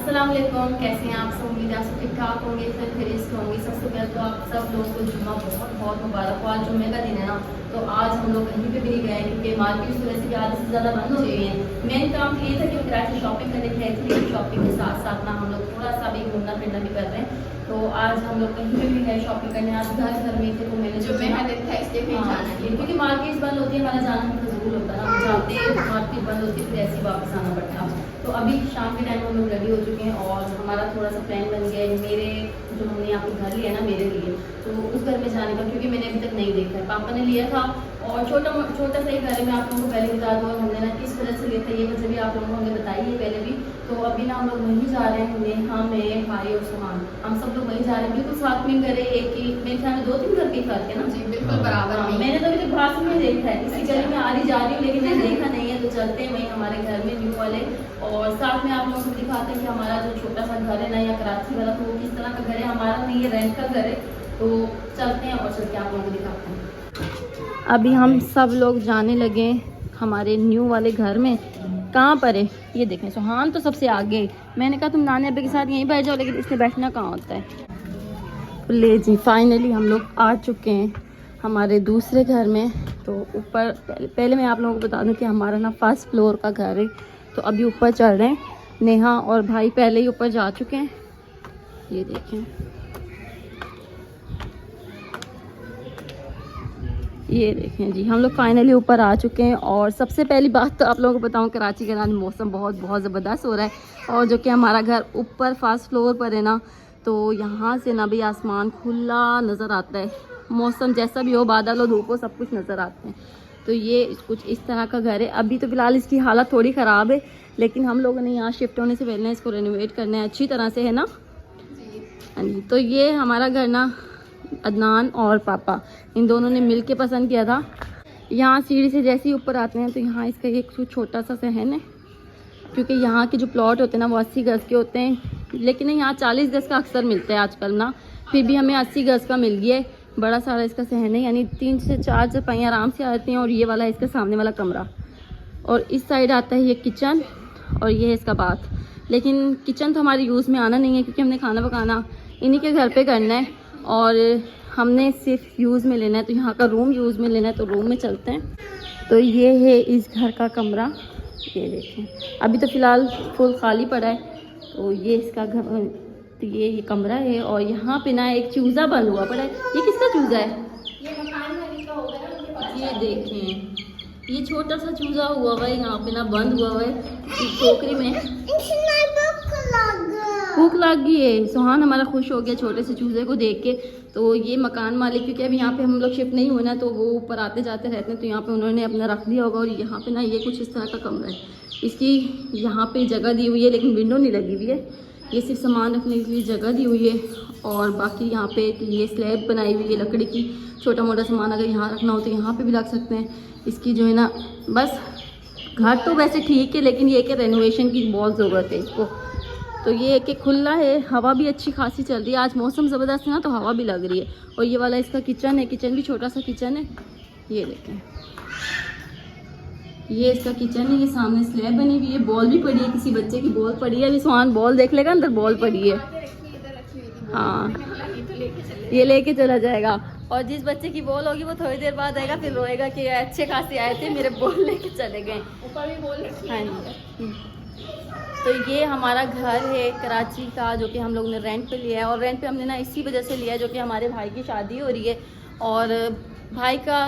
अस्सलाम वालेकुम, कैसे हैं आप सब? उम्मीद है आप सब ठीक ठाक होंगे, खैरियत से होंगे। सबसे पहले तो आप सब लोगों को जुम्मा बहुत बहुत मुबारक हो। आज जुम्मे का दिन है ना, तो आज हम लोग कहीं पे भी नहीं गए क्योंकि मार्केट की वजह से आधे से ज़्यादा बंद हो गई है। मेन काम ये था कि हम कराची शॉपिंग करने गए थे, शॉपिंग के साथ साथ ना हम लोग थोड़ा सा भी घूमना फिरना भी कर रहे हैं। तो आज हम लोग कहीं पे भी गए शॉपिंग करने। आज घर में थे तो मैंने जुम्मे का दिन था इसलिए कहीं जाना नहीं, क्योंकि मार्केट बंद होती है, हमारा जाना भी फजूल होता है ना, जाते मार्केट बंद होती है फिर ऐसे ही वापस आना पड़ता। तो अभी शाम के टाइम हम लोग रेडी हो चुके हैं और हमारा थोड़ा सा प्लान बन गया है मेरे जो हमने यहाँ पे घर लिया ना मेरे लिए, तो उस घर में जाने का, क्योंकि मैंने अभी तक नहीं देखा है। पापा ने लिया था और छोटा सा ही घर है। मैं आप लोगों को पहले बता दूँ हमने ना किस वजह से लिया था, ये वजह भी आप लोगों को हमने बताई है पहले भी। तो अभी ना हम लोग वहीं जा रहे हैं, नेहा मैं भाई और सुहान, हम सब लोग वहीं जा रहे हैं। बिल्कुल साथ में घर है, एक ही मेरे ख्याल में 2-3 घर के साथ है ना जी बिल्कुल बराबर में। मैंने तो अभी तक भाषण में देखा है, इसी गली में आ रही जा रही हूँ लेकिन मैंने देखा नहीं है। तो चलते हैं वहीं हमारे घर में न्यू वाले, और साथ में आप लोगों को दिखाते हैं कि हमारा जो छोटा सा घर है ना या कराची वाला, तो वो किस तरह का घर है। हमारा नहीं है, रेंट का घर है। तो चलते हैं और चल के आप लोगों को दिखाते हैं। अभी हम सब लोग जाने लगे हमारे न्यू वाले घर में। कहाँ पर है ये देखें, सुहान तो सबसे आगे। मैंने कहा तुम नानी अब्बे के साथ यहीं बैठ जाओ, लेकिन इसने बैठना कहाँ होता है। ले जी फाइनली हम लोग आ चुके हैं हमारे दूसरे घर में। तो ऊपर पहले मैं आप लोगों को बता दूं कि हमारा ना फर्स्ट फ्लोर का घर है। तो अभी ऊपर चढ़ रहे हैं, नेहा और भाई पहले ही ऊपर जा चुके हैं। ये देखें, ये देखें जी, हम लोग फाइनली ऊपर आ चुके हैं। और सबसे पहली बात तो आप लोगों को बताऊं, कराची का मौसम बहुत बहुत ज़बरदस्त हो रहा है। और जो कि हमारा घर ऊपर फर्स्ट फ्लोर पर है ना, तो यहाँ से ना भी आसमान खुला नज़र आता है। मौसम जैसा भी हो, बादल हो धूप हो, सब कुछ नज़र आते हैं। तो ये कुछ इस तरह का घर है। अभी तो फ़िलहाल इसकी हालत थोड़ी ख़राब है, लेकिन हम लोगों ने यहाँ शिफ्ट होने से पहले इसको रेनोवेट करना है अच्छी तरह से, है ना। हाँ जी, तो ये हमारा घर ना अदनान और पापा इन दोनों ने मिल के पसंद किया था। यहाँ सीढ़ी से जैसे ही ऊपर आते हैं तो यहाँ इसका एक छोटा सा सहन है, क्योंकि यहाँ के जो प्लॉट होते हैं ना वो 80 गज़ के होते हैं, लेकिन यहाँ 40 गज़ का अक्सर मिलता है आजकल ना। फिर भी हमें 80 गज़ का मिल गया है। बड़ा सारा इसका सहन है, यानी 3 से 4 चरपाइयाँ आराम से आती हैं। और ये वाला इसका सामने वाला कमरा, और इस साइड आता है ये किचन, और ये है इसका बाथ। लेकिन किचन तो हमारे यूज़ में आना नहीं है, क्योंकि हमने खाना पकाना इन्हीं के घर पे करना है और हमने सिर्फ यूज़ में लेना है। तो यहाँ का रूम यूज़ में लेना है, तो रूम में चलते हैं। तो ये है इस घर का कमरा, ये देखें अभी तो फ़िलहाल फुल खाली पड़ा है। तो ये इसका घर, तो ये कमरा है। और यहाँ पे ना एक चूज़ा बंद हुआ पड़ा है। ये किसका चूज़ा है? ये मकान मालिक का होगा ना, उनके पास। ये देखें, ये छोटा सा चूज़ा हुआ है यहाँ पे ना, बंद हुआ है इस टोकरी में। भूख लग गई है। सुहान हमारा खुश हो गया छोटे से चूज़े को देख के। तो ये मकान मालिक, क्योंकि अभी यहाँ पे हम लोग शिफ्ट नहीं हुए ना, तो वो ऊपर आते जाते रहते हैं, तो यहाँ पे उन्होंने अपना रख दिया होगा। और यहाँ पे ना ये कुछ इस तरह का कमरा है। इसकी यहाँ पे जगह दी हुई है, लेकिन विंडो नहीं लगी हुई है। ये सिर्फ सामान रखने के लिए जगह दी हुई है। और बाकी यहाँ पे ये स्लैब बनाई हुई है लकड़ी की। छोटा मोटा सामान अगर यहाँ रखना हो तो यहाँ पे भी रख सकते हैं। इसकी जो है ना, बस घर तो वैसे ठीक है, लेकिन ये कि रेनोवेशन की बहुत ज़रूरत है इसको। तो ये कि खुला है, हवा भी अच्छी खासी चल रही है। आज मौसम ज़बरदस्त है ना, तो हवा भी लग रही है। और ये वाला इसका किचन है, किचन भी छोटा सा किचन है। ये देखें, ये इसका किचन है। ये सामने स्लैब बनी हुई है, बॉल भी पड़ी है, किसी बच्चे की बॉल पड़ी है। अभी सुहान बॉल देख लेगा, अंदर बॉल पड़ी है। हाँ, ये लेके चला जाएगा। और जिस बच्चे की बॉल होगी वो थोड़ी देर बाद आएगा, फिर रोएगा कि अच्छे खासे आए थे, मेरे बॉल लेके चले गए। ऊपर भी बोल रखी है। हाँ जी, तो ये हमारा घर है कराची का, जो कि हम लोग ने रेंट पे लिया है। और रेंट पे हमने ना इसी वजह से लिया है, जो कि हमारे भाई की शादी हो रही है। और भाई का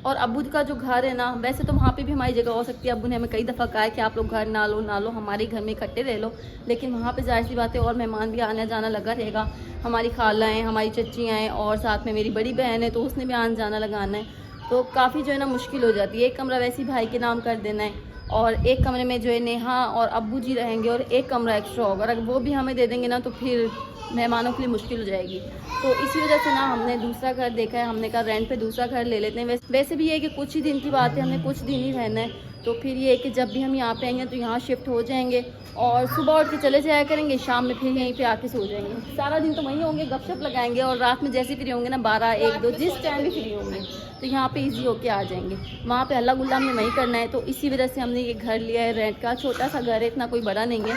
और अब्बू का जो घर है ना, वैसे तो वहाँ पे भी हमारी जगह हो सकती है। अब्बू ने हमें कई दफ़ा कहा है कि आप लोग घर ना लो, हमारे घर में इकट्ठे रह लो। लेकिन वहाँ पे जाहिर सी बात है, और मेहमान भी आना जाना लगा रहेगा। हमारी खाला हैं, हमारी चच्चियाँ हैं, और साथ में मेरी बड़ी बहन है, तो उसने भी आना जाना लगाना है। तो काफ़ी जो है ना मुश्किल हो जाती है। एक कमरा वैसे ही भाई के नाम कर देना है, और एक कमरे में जो है नेहा और अब्बू जी रहेंगे, और एक कमरा एक्स्ट्रा होगा। अगर वो भी हमें दे देंगे ना, तो फिर मेहमानों के लिए मुश्किल हो जाएगी। तो इसी वजह से ना हमने दूसरा घर देखा है। हमने कहा रेंट पे दूसरा घर ले लेते हैं। वैसे भी ये है कि कुछ ही दिन की बात है, हमने कुछ दिन ही रहना है। तो फिर ये है कि जब भी हम यहाँ पे आएंगे तो यहाँ शिफ्ट हो जाएंगे। और सुबह उठ के चले जाया करेंगे, शाम में फिर यहीं पे आके सो जाएंगे। सारा दिन तो वहीं होंगे, गपशप लगाएंगे और रात में जैसे फ्री होंगे ना 12, 1, 2 जिस टाइम भी फ्री होंगे तो यहाँ पे इजी होके आ जाएंगे। वहाँ पे हल्ला गुल्ला हमने वहीं करना है, तो इसी वजह से हमने ये घर लिया है रेंट का। छोटा सा घर है, इतना कोई बड़ा नहीं है।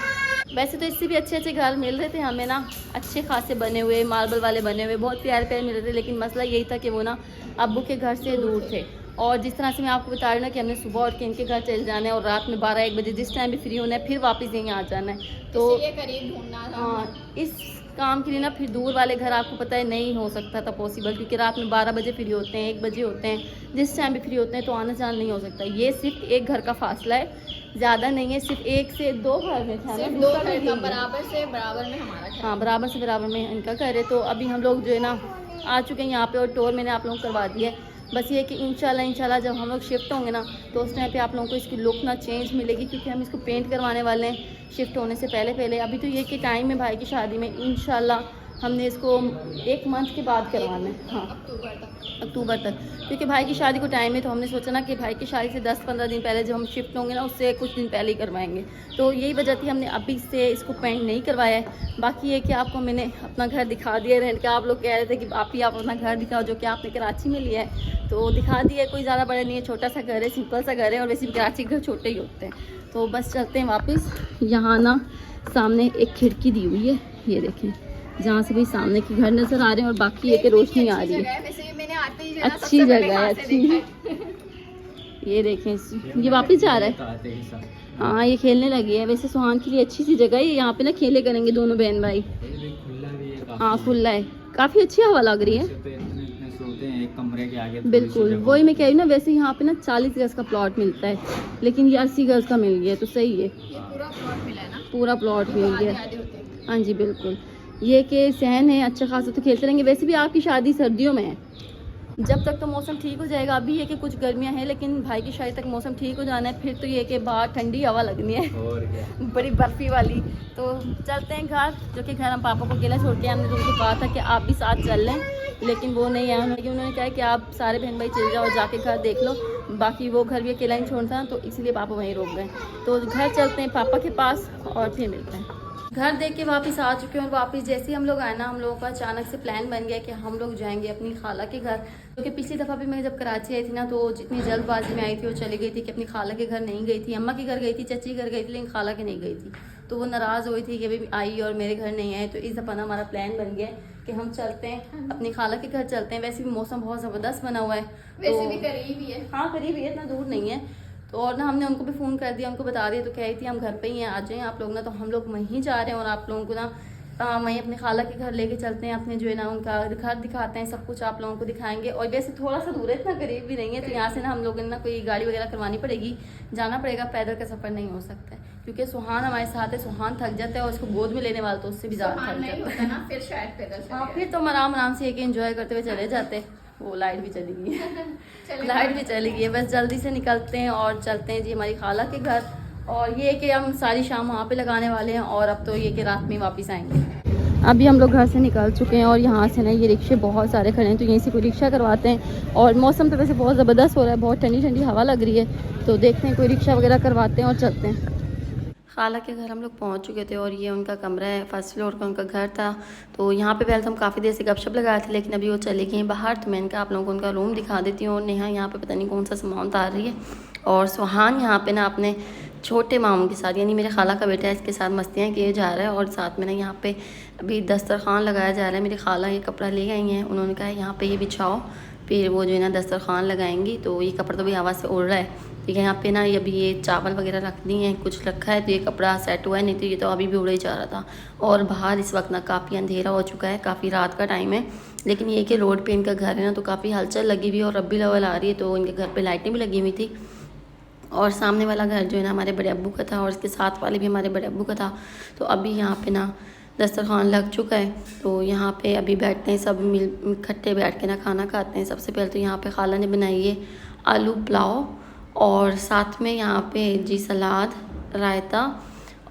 वैसे तो इससे भी अच्छे अच्छे घर मिल रहे थे हमें ना, अच्छे खासे बने हुए, मार्बल वाले बने हुए, बहुत प्यारे प्यारे मिल रहे थे। लेकिन मसला यही था कि वो ना अब्बू के घर से दूर थे। और जिस तरह से मैं आपको बता रही हूँ ना कि हमने सुबह उठ के इनके घर चले जाना है और रात में 12, 1 बजे जिस टाइम भी फ्री होना है फिर वापस यहीं आ जाना है। तो इसलिए करीब ढूंढना था। हाँ, इस काम के लिए ना फिर दूर वाले घर आपको पता है नहीं हो सकता था पॉसिबल, क्योंकि रात में 12 बजे फ्री होते हैं, 1 बजे होते हैं, जिस टाइम भी फ्री होते हैं, तो आना जाना नहीं हो सकता। ये सिर्फ एक घर का फासला है, ज़्यादा नहीं है, सिर्फ 1 से 2 घर में था ना, सिर्फ 2 दूसरा घर घर का, यही है। बराबर से बराबर में हमारा घर। हाँ, बराबर से बराबर में इनका घर है। तो अभी हम लोग जो है ना आ चुके हैं यहाँ पे, और टूर मैंने आप लोगों को करवा दिया है। बस ये कि इंशाल्लाह जब हम लोग शिफ्ट होंगे ना तो उस टाइम पे आप लोगों को इसकी लुक ना चेंज मिलेगी, क्योंकि हम इसको पेंट करवाने वाले हैं शिफ्ट होने से पहले। अभी तो ये कि टाइम है भाई की शादी में, इंशाल्लाह हमने इसको 1 मंथ के बाद करवाना है। हाँ, अक्टूबर तक, क्योंकि भाई की शादी को टाइम है। तो हमने सोचा ना कि भाई की शादी से 10-15 दिन पहले जब हम शिफ्ट होंगे ना उससे कुछ दिन पहले ही करवाएंगे। तो यही वजह थी हमने अभी से इसको पेंट नहीं करवाया है। बाकी ये कि आपको मैंने अपना घर दिखा दिया रेंट का। आप लोग कह रहे थे कि आप अपना घर दिखाओ, जो कि आपने कराची में लिया है, तो दिखा दिया। कोई ज़्यादा बड़ा नहीं है, छोटा सा घर है, सिंपल सा घर है। और वैसे भी कराची के घर छोटे ही होते हैं। तो बस चलते हैं वापस। यहाँ ना सामने एक खिड़की दी हुई है, ये देखें, जहाँ से भी सामने के घर नज़र आ रहे हैं और बाकी ये कि रोशनी आ रही है। अच्छी जगह है, अच्छी। ये देखें, ये वापस जा रहा है। हाँ, ये खेलने लगी है। वैसे सुहान के लिए अच्छी सी जगह है, यहाँ पे ना खेले करेंगे दोनों बहन भाई। हाँ, खुला है, काफ़ी अच्छी हवा लग रही है। एक कमरे के आगे बिल्कुल, वही मैं कह रही हूँ ना। वैसे यहाँ पे ना 40 गज का प्लॉट मिलता है, लेकिन ये 80 गज का मिल गया, तो सही है। पूरा प्लॉट मिला है ना, पूरा प्लॉट मिल गया। आधे होते हैं। हाँ जी, बिल्कुल। ये कि सहन है अच्छा खासा, तो खेलते रहेंगे। वैसे भी आपकी शादी सर्दियों में है, जब तक तो मौसम ठीक हो जाएगा। अभी ये कि कुछ गर्मियाँ हैं, लेकिन भाई की शादी तक मौसम ठीक हो जाना है। फिर तो ये कि बाहर ठंडी हवा लगनी है और क्या, बड़ी बर्फी वाली। तो चलते हैं घर, जो कि घर हम पापा को अकेला छोड़ के हमने तो उनको कहा था कि आप भी साथ चल लें, लेकिन वो नहीं आए। उन्होंने कहा कि आप सारे बहन भाई चल जाओ और जाके घर देख लो। बाकी वो घर भी अकेला ही छोड़ता, तो इसलिए पापा वहीं रोक गए। तो घर चलते हैं पापा के पास और फिर मिलते हैं। घर देख के वापस आ चुके हैं, और वापस जैसे ही हम लोग आए ना, हम लोगों का अचानक से प्लान बन गया कि हम लोग जाएंगे अपनी खाला के घर। क्योंकि पिछली दफ़ा भी मैं जब कराची आई थी ना, तो जितनी जल्दबाजी में आई थी वो चली गई थी कि अपनी खाला के घर नहीं गई थी। अम्मा के घर गई थी, चाची के घर गई थी, लेकिन खाला के नहीं गई थी। तो वो नाराज़ हुई थी कि अभी आई और मेरे घर नहीं आए। तो इस दफ़ा ना हमारा प्लान बन गया कि हम चलते हैं अपनी खाला के घर चलते हैं। वैसे भी मौसम बहुत ज़बरदस्त बना हुआ है, वैसे भी करीब ही है। हाँ, करीब ही है, इतना दूर नहीं है। तो और ना हमने उनको भी फ़ोन कर दिया, उनको बता दिया। तो कह रही थी हम घर पे ही हैं, आ जाएं आप लोग ना। तो हम लोग वहीं जा रहे हैं, और आप लोगों को ना वहीं अपने खाला के घर लेके चलते हैं। अपने जो है ना उनका घर दिखाते हैं, सब कुछ आप लोगों को दिखाएंगे। और वैसे थोड़ा सा दूर है, इतना करीब भी नहीं है। तो यहाँ से ना हम लोगों ने ना कोई गाड़ी वगैरह करवानी पड़ेगी, जाना पड़ेगा। पैदल का सफ़र नहीं हो सकता है, क्योंकि सुहान हमारे साथ है। सुहान थक जाता है, और उसको गोद में लेने वाला तो उससे भी ज़्यादा थक जाता है। फिर शायद पैदल हाँ, फिर तो हम आराम से एक एंजॉय करते हुए चले जाते। वो लाइट भी चली गई है लाइट भी चली गई है। बस जल्दी से निकलते हैं और चलते हैं जी हमारी खाला के घर। और ये कि हम सारी शाम वहाँ पे लगाने वाले हैं, और अब तो ये कि रात में वापस आएंगे। अभी हम लोग घर से निकल चुके हैं, और यहाँ से ना ये रिक्शे बहुत सारे खड़े हैं, तो यहीं से कोई रिक्शा करवाते हैं। और मौसम तो वैसे बहुत ज़बरदस्त हो रहा है, बहुत ठंडी ठंडी हवा लग रही है। तो देखते हैं कोई रिक्शा वगैरह करवाते हैं और चलते हैं। खाला के घर हम लोग पहुंच चुके थे, और ये उनका कमरा है, फर्स्ट फ्लोर का उनका घर था। तो यहाँ पे पहले तो हम काफ़ी देर से गपशप लगाए थे, लेकिन अभी वो चले गए बाहर। तो मैंने कहा आप लोगों को उनका रूम दिखा देती हूँ। और नेहा यहाँ पे पता नहीं कौन सा सामान उतार रही है, और सुहान यहाँ पे ना अपने छोटे मामू के साथ, यानी मेरे खाला का बेटा है, इसके साथ मस्तियाँ किए जा रहा है। और साथ में ना यहाँ पे अभी दस्तरखान लगाया जा रहा है। मेरी खाला ये कपड़ा ले आई हैं, उन्होंने कहा यहाँ पे ये बिछाओ, फिर वो जो है ना दस्तरखान लगाएंगी। तो ये कपड़ा तो भी हवा से उड़ रहा है। ठीक है, यहाँ पे ना अभी ये चावल वगैरह रख दी हैं, कुछ रखा है, तो ये कपड़ा सेट हुआ है, नहीं तो ये तो अभी भी उड़े ही जा रहा था। और बाहर इस वक्त ना काफ़ी अंधेरा हो चुका है, काफ़ी रात का टाइम है। लेकिन ये कि रोड पे इनका घर है ना, तो काफ़ी हलचल लगी हुई है, और रब्बी लेवल आ रही है। तो इनके घर पे लाइटें भी लगी हुई थी। और सामने वाला घर जो है ना हमारे बड़े अब्बू का था, और इसके साथ वाले भी हमारे बड़े अब्बू का था। तो अभी यहाँ पे ना दस्तरखान लग चुका है, तो यहाँ पे अभी बैठते हैं सब मिल इकट्ठे बैठ के ना खाना खाते हैं। सबसे पहले तो यहाँ पे खाला ने बनाई है आलू पुलाव, और साथ में यहाँ पे जी सलाद, रायता,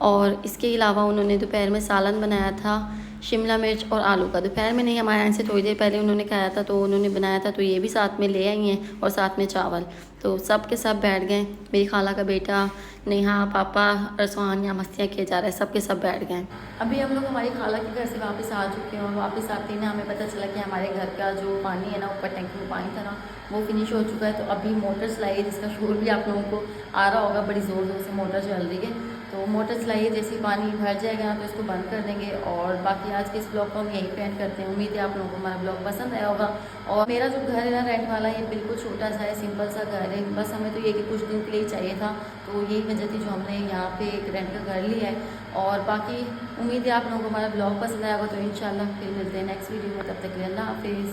और इसके अलावा उन्होंने दोपहर में सालन बनाया था शिमला मिर्च और आलू का। दोपहर में नहीं, हमारे यहाँ से थोड़ी देर पहले उन्होंने खाया था, तो उन्होंने बनाया था, तो ये भी साथ में ले आई हैं, और साथ में चावल। तो सब के सब बैठ गए। मेरी खाला का बेटा, नेहा, पापा और सुहान यहाँ मस्तियाँ किए जा रहे हैं, सब के सब बैठ गए। अभी हम लोग हमारी खाला के घर से वापस आ चुके हैं और वापस आते ही ना हमें पता चला कि हमारे घर का जो पानी है ना, ऊपर टैंकी में पानी था ना, वो फिनिश हो चुका है। तो अभी मोटर चलाई है, जिसका शोर भी आप लोगों को आ रहा होगा, बड़ी ज़ोर ज़ोर से मोटर चल रही है। तो मोटर चलाई है, जैसे ही पानी भर जाएगा ना तो इसको बंद कर देंगे। और बाकी आज के इस ब्लॉग को हम यहीं पे एंड करते हैं। उम्मीद है आप लोगों को हमारा ब्लॉग पसंद आया होगा। और मेरा जो घर है ना रेंट वाला, ये बिल्कुल छोटा सा है, सिंपल सा घर है। बस हमें तो ये कि कुछ दिन के लिए चाहिए था, तो यही वजह थी जो हमने यहाँ पे एक रेंट का घर लिया है। और बाकी उम्मीद है आप लोगों को हमारा ब्लॉग पसंद आया होगा। तो इंशाल्लाह फिर मिलते हैं नेक्स्ट वीडियो में, तब तक के लिए अल्लाह हाफिज़।